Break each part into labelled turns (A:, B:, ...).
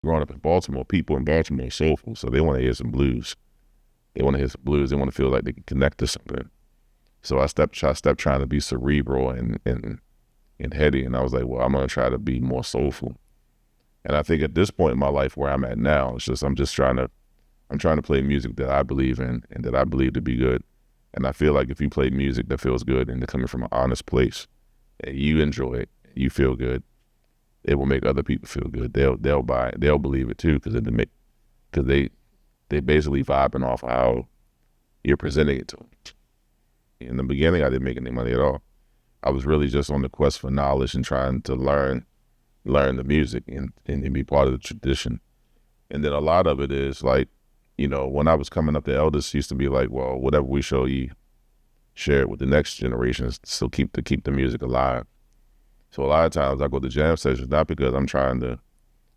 A: growing up in Baltimore, people in Baltimore are soulful, so they want to hear some blues. They want to hear some blues. They want to feel like they can connect to something. So I stepped trying to be cerebral and heady, and I was like, well, I'm gonna try to be more soulful. And I think at this point in my life where I'm at now, it's just I'm trying to play music that I believe in and that I believe to be good. And I feel like if you play music that feels good and they're coming from an honest place, and you enjoy it, you feel good, it will make other people feel good. They'll buy it, they'll believe it too, because they basically vibing off of how you're presenting it to them. In the beginning, I didn't make any money at all. I was really just on the quest for knowledge and trying to learn the music and be part of the tradition. And then a lot of it is like, when I was coming up, the elders used to be like, well, whatever we show you, share it with the next generation, so keep the music alive. So a lot of times I go to jam sessions, not because I'm trying to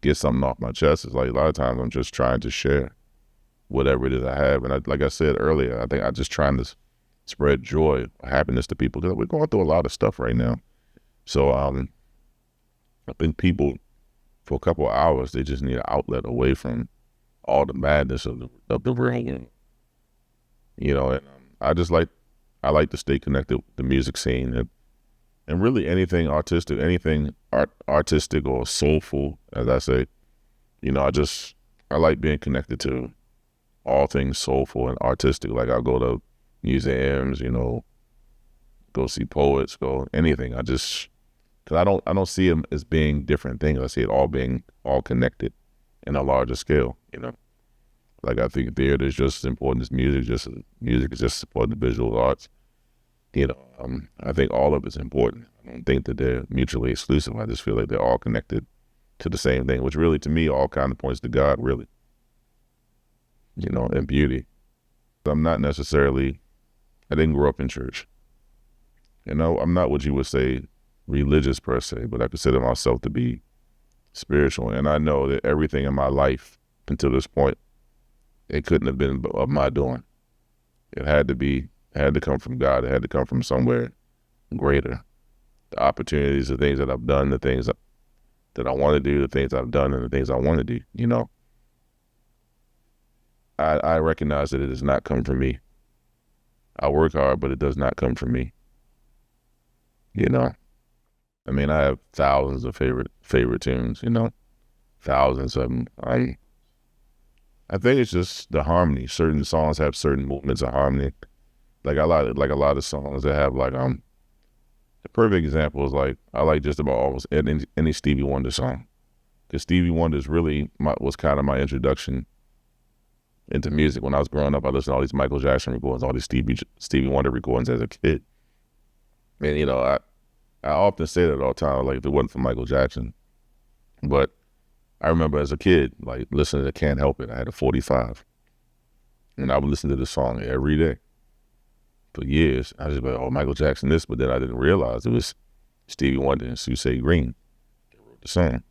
A: get something off my chest. It's like a lot of times I'm just trying to share whatever it is I have. And like I said earlier, I think I'm just trying to spread joy, happiness to people, because we're going through a lot of stuff right now. So I think people, for a couple of hours, they just need an outlet away from all the madness of the real world. And I like to stay connected with the music scene and really anything artistic, artistic or soulful, as I say. I like being connected to all things soulful and artistic. Like I'll go to museums, go see poets, go anything. Because I don't see them as being different things. I see it all being all connected in a larger scale. Like I think theater is just as important as music. Music is just as important as visual arts. I think all of it's important. I don't think that they're mutually exclusive. I just feel like they're all connected to the same thing, which really, to me, all kind of points to God, really. And beauty. I'm not necessarily, I didn't grow up in church. I'm not what you would say religious per se, but I consider myself to be spiritual. And I know that everything in my life until this point, it couldn't have been of my doing. It had to come from God. It had to come from somewhere greater. The opportunities, the things that I've done, the things that I want to do, the things I've done, and the things I want to do, I recognize that it does not come from me. I work hard, but it does not come from me. I have thousands of favorite tunes, thousands of them. I think it's just the harmony. Certain songs have certain movements of harmony. Like a lot of songs that have the perfect example is I like just about almost any Stevie Wonder song, because Stevie Wonder is really was kind of my introduction into music. When I was growing up, I listened to all these Michael Jackson recordings, all these Stevie Wonder recordings as a kid. And I often say that all the time, like if it wasn't for Michael Jackson. But I remember as a kid, like listening to Can't Help It. I had a 45, and I would listen to this song every day for years. I was just like, oh, Michael Jackson this, but then I didn't realize it was Stevie Wonder and Susie Green that wrote the song.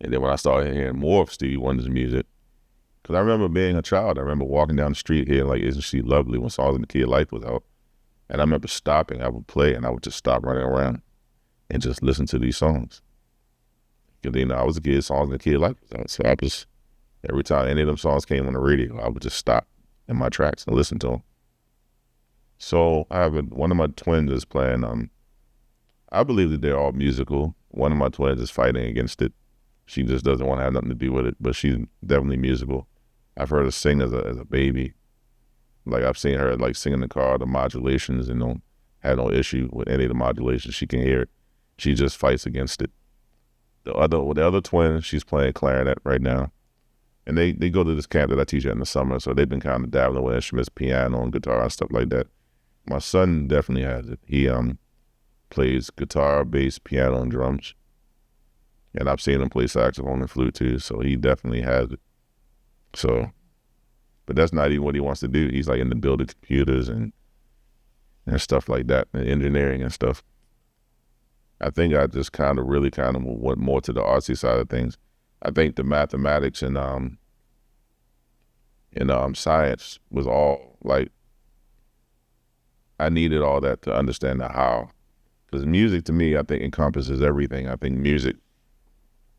A: And then when I started hearing more of Stevie Wonder's music, because I remember being a child, I remember walking down the street hearing like Isn't She Lovely when Songs in the Key of Life was out. And I remember stopping, I would play, and I would just stop running around and just listen to these songs. Because I was a kid, Songs in the Key of Life was out. So every time any of them songs came on the radio, I would just stop in my tracks and listen to them. So one of my twins is playing, I believe that they're all musical. One of my twins is fighting against it. She just doesn't want to have nothing to do with it, but she's definitely musical. I've heard her sing as a baby. Like I've seen her sing in the car, the modulations, and don't have no issue with any of the modulations. She can hear it. She just fights against it. The other twin, she's playing clarinet right now. And they go to this camp that I teach at in the summer, so they've been kind of dabbling with instruments, piano and guitar and stuff like that. My son definitely has it. He plays guitar, bass, piano, and drums. And I've seen him play saxophone and flute too, so he definitely has it. So, but that's not even what he wants to do. He's into building computers and stuff like that, and engineering and stuff. I think I just really went more to the artsy side of things. I think the mathematics and science was all I needed all that to understand the how. Because music to me, I think encompasses everything. I think music,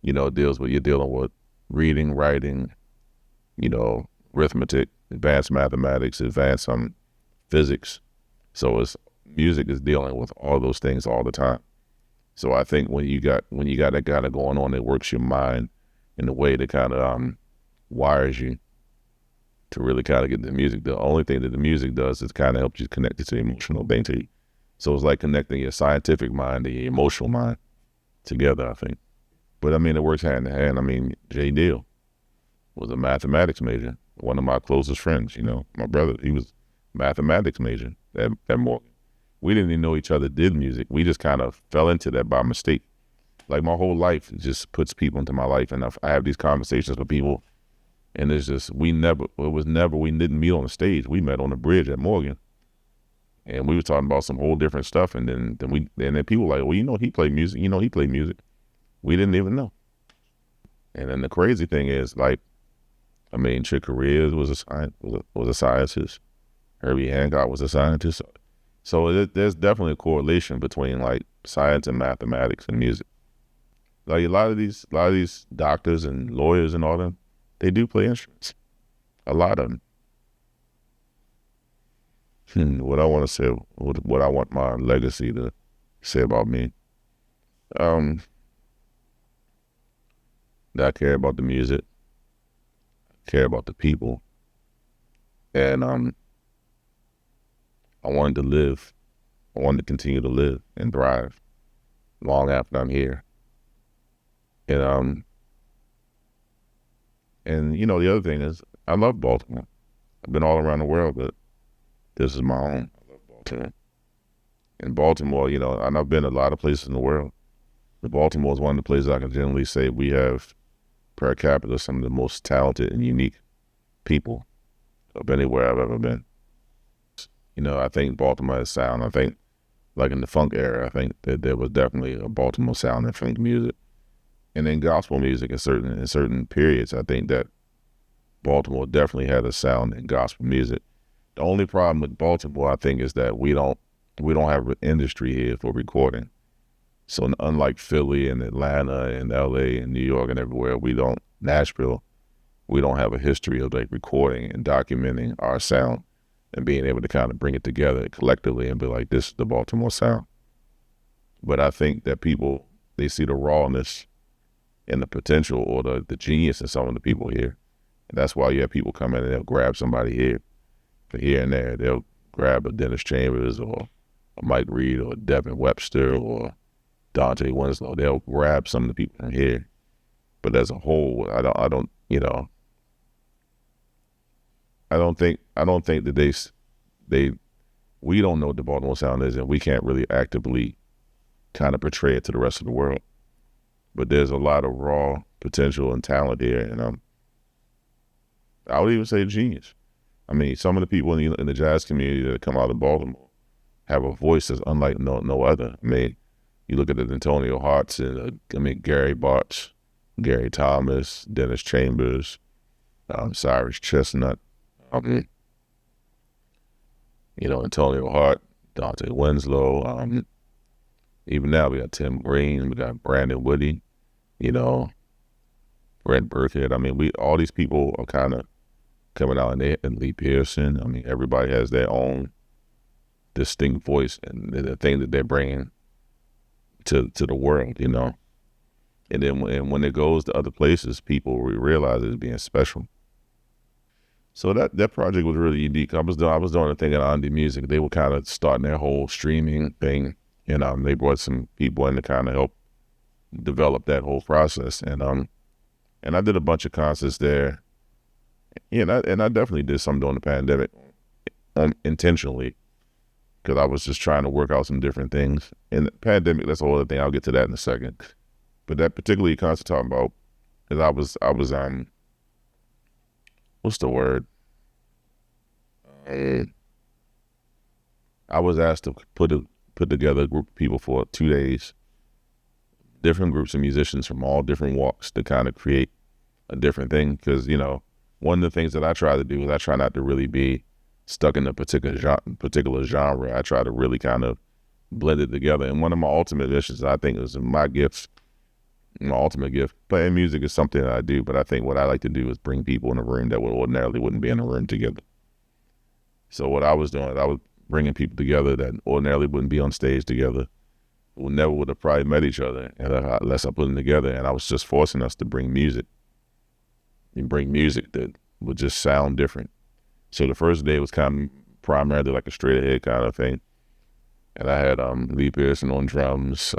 A: deals with, you're dealing with reading, writing, arithmetic, advanced mathematics, advanced physics. So music is dealing with all those things all the time. So I think when you got that kind of going on, it works your mind in a way that kind of wires you to really kind of get the music. The only thing that the music does is kind of help you connect it to the emotional thing to you. So it's like connecting your scientific mind and your emotional mind together, I think. But I mean, it works hand in hand. I mean, Jay Deal was a mathematics major. One of my closest friends, my brother, he was a mathematics major at Morgan. We didn't even know each other did music. We just kind of fell into that by mistake. Like my whole life just puts people into my life, and I have these conversations with people, and it's just we didn't meet on the stage. We met on the bridge at Morgan, and we were talking about some whole different stuff. And then people were like, well, he played music. He played music. We didn't even know. And then the crazy thing is, Chick Corea was a scientist. Herbie Hancock was a scientist. So there's definitely a correlation between science and mathematics and music. Like a lot of these doctors and lawyers and all them, they do play instruments. A lot of them. What I want to say, what I want my legacy to say about me, that I care about the music, care about the people, and I wanted to live. I wanted to continue to live and thrive long after I'm here. And the other thing is, I love Baltimore. I've been all around the world, but this is my home. I love Baltimore. In Baltimore, and I've been a lot of places in the world, but Baltimore is one of the places I can generally say we have, per capita, some of the most talented and unique people of anywhere I've ever been. I think Baltimore has sound. I think, in the funk era, I think that there was definitely a Baltimore sound in funk music. And in gospel music in certain periods, I think that Baltimore definitely had a sound in gospel music. The only problem with Baltimore, I think, is that we don't have an industry here for recording. So unlike Philly and Atlanta and LA and New York and everywhere, Nashville, we don't have a history of recording and documenting our sound and being able to kind of bring it together collectively and be like, this is the Baltimore sound. But I think that people, they see the rawness and the potential or the genius in some of the people here. And that's why you have people come in and they'll grab somebody here and there. They'll grab a Dennis Chambers or a Mike Reed or a Devin Webster or Dante Winslow. They'll grab some of the people from here. But as a whole, I don't think that we don't know what the Baltimore sound is, and we can't really actively kind of portray it to the rest of the world. But there's a lot of raw potential and talent here, and I would even say genius. I mean, some of the people in the jazz community that come out of Baltimore have a voice that's unlike no other. I mean, you look at the Antonio Harts and Gary Bartz, Gary Thomas, Dennis Chambers, Cyrus Chestnut. Antonio Hart, Dante Winslow. Even now we got Tim Green, we got Brandon Woody, Brent Burkhead. I mean, all these people are kind of coming out, and Lee Pearson. I mean, everybody has their own distinct voice and the thing that they're bringing to the world, And then when it goes to other places, people realize it's being special. So that project was really unique. I was doing a thing at Indie Music. They were kind of starting their whole streaming thing, and they brought some people in to kind of help develop that whole process. And I did a bunch of concerts there. And I definitely did some during the pandemic, intentionally, because I was just trying to work out some different things. And the pandemic, that's a whole other thing. I'll get to that in a second. But that particularly concert talking about is I was what's the word? I was asked to put together a group of people for 2 days, different groups of musicians from all different walks to kind of create a different thing. Because, one of the things that I try to do is I try not to really be stuck in a particular genre. I try to really kind of blend it together. And one of my ultimate missions, I think, is my gifts My ultimate gift. Playing music is something that I do, but I think what I like to do is bring people in a room that would ordinarily wouldn't be in a room together. So what I was doing, I was bringing people together that ordinarily wouldn't be on stage together, who never would have probably met each other unless I put them together. And I was just forcing us to bring music and bring music that would just sound different. So the first day was kind of primarily like a straight ahead kind of thing. And I had Lee Pearson on drums,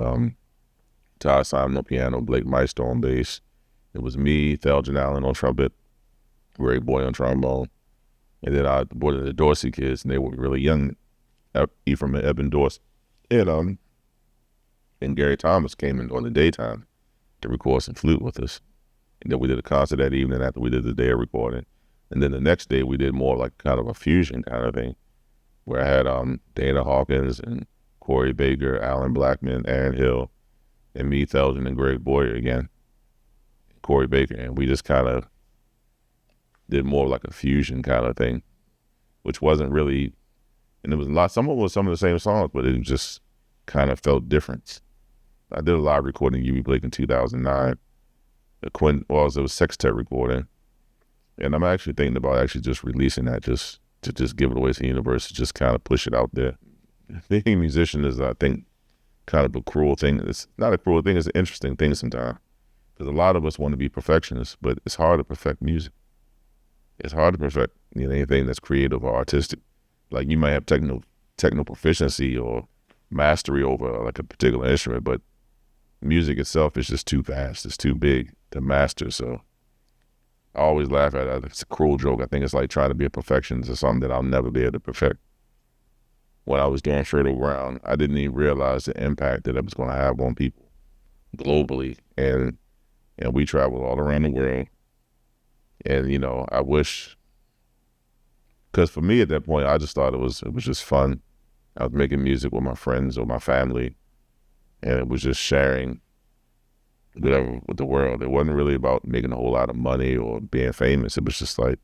A: Todd Simon on piano, Blake Meister on bass. It was me, Theljan Allen on trumpet, Ray Boy on trombone. And then I boarded the Dorsey kids, and they were really young, Ephraim and Eben Dorsey. And Gary Thomas came in on the daytime to record some flute with us. And then we did a concert that evening after we did the day of recording. And then the next day we did more like kind of a fusion kind of thing, where I had Dana Hawkins and Corey Baker, Alan Blackman, Aaron Hill, and me, Theljan, and Greg Boyer again, Corey Baker. And we just kind of did more like a fusion kind of thing, which wasn't really, and it was a lot, some of the same songs, but it just kind of felt different. I did a live recording of UB Blake in 2009. It was sextet recording. And I'm actually thinking about actually just releasing that, just to just give it away to the universe, to just kind of push it out there. Being a musician is, I think, kind of a cruel thing. It's not a cruel thing, it's an interesting thing sometimes. Because a lot of us want to be perfectionists, but it's hard to perfect music. It's hard to perfect anything that's creative or artistic. Like you might have technical proficiency or mastery over like a particular instrument, but music itself is just too vast. It's too big to master. So I always laugh at it. It's a cruel joke. I think it's like trying to be a perfectionist or something that I'll never be able to perfect. When I was doing Fertile Ground, I didn't even realize the impact that it was going to have on people globally. And we traveled all around the world. And, I wish, because for me at that point, I just thought it was just fun. I was making music with my friends or my family, and it was just sharing whatever with the world. It wasn't really about making a whole lot of money or being famous. It was just like,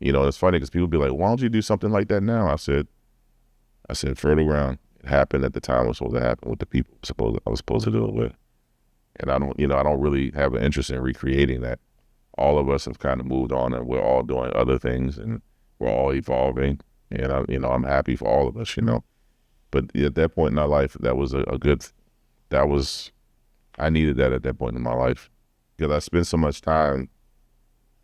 A: it's funny because people be like, why don't you do something like that now? I said, Fertile Ground. It happened at the time it was supposed to happen with the people I was supposed to do it with. And I don't really have an interest in recreating that. All of us have kind of moved on, and we're all doing other things, and we're all evolving. And I'm happy for all of us, But at that point in our life, that was I needed that at that point in my life, because I spent so much time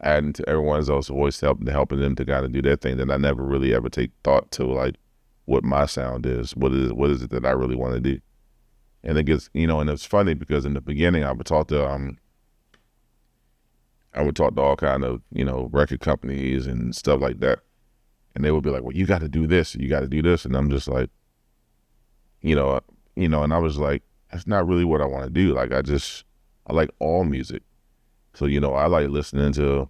A: adding to everyone else's voice, helping them to kind of do their thing, that I never really ever take thought to like what my sound is. What is it that I really want to do? And it gets, and it's funny because in the beginning I would talk to all kind of, record companies and stuff like that. And they would be like, well, you got to do this, you got to do this. And I'm just like, and I was like, that's not really what I want to do. Like, I like all music. So, I like listening to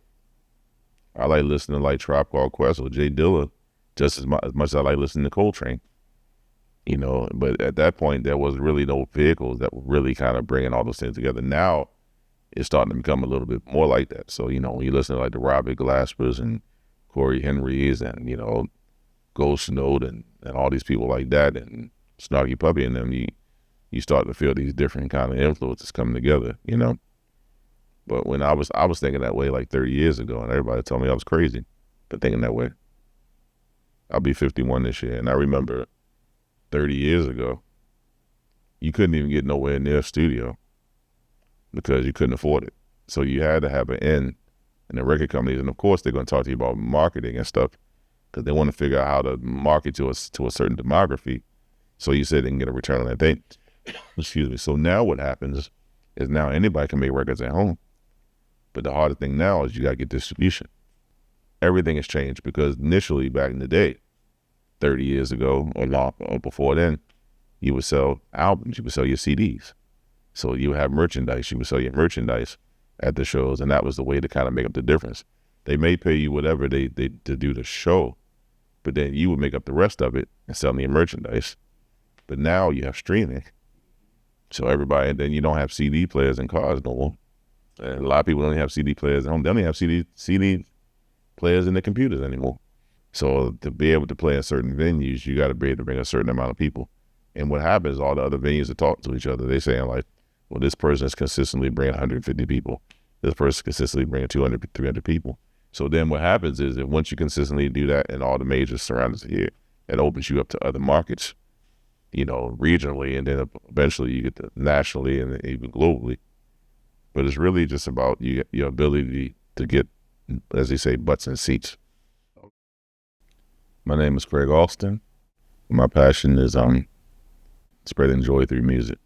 A: like Tribe Called Quest or Jay Dilla just as much as I like listening to Coltrane. But at that point, there was really no vehicles that were really kind of bringing all those things together. Now, it's starting to become a little bit more like that. So, when you listen to like the Robert Glaspers and Corey Henrys and, Ghost Note and all these people like that and Snarky Puppy and them, you start to feel these different kind of influences coming together, But when I was thinking that way like 30 years ago, and everybody told me I was crazy for thinking that way. I'll be 51 this year, and I remember 30 years ago, you couldn't even get nowhere near a studio because you couldn't afford it. So you had to have an in the record companies, and of course they're going to talk to you about marketing and stuff because they want to figure out how to market to a certain demography. So you said they can get a return on that thing. Excuse me. So now what happens is now anybody can make records at home. But the hardest thing now is you got to get distribution. Everything has changed because initially back in the day, 30 years ago or before then, you would sell albums, you would sell your CDs. So you would have merchandise, you would sell your merchandise at the shows, and that was the way to kind of make up the difference. They may pay you whatever they to do the show, but then you would make up the rest of it and sell your merchandise. But now you have streaming. So everybody, and then you don't have CD players in cars no more. And a lot of people don't have CD players at home. They don't even have CD players in their computers anymore. So to be able to play in certain venues, you got to be able to bring a certain amount of people. And what happens, all the other venues are talking to each other. They saying like, Well, this person is consistently bringing 150 people. This person is consistently bringing 200, 300 people. So then what happens is that once you consistently do that in all the major surroundings here, it opens you up to other markets, you know, regionally, and then eventually you get to nationally and then even globally. But it's really just about your ability to get, as they say, butts in seats. My name is Craig Alston. My passion is spreading joy through music.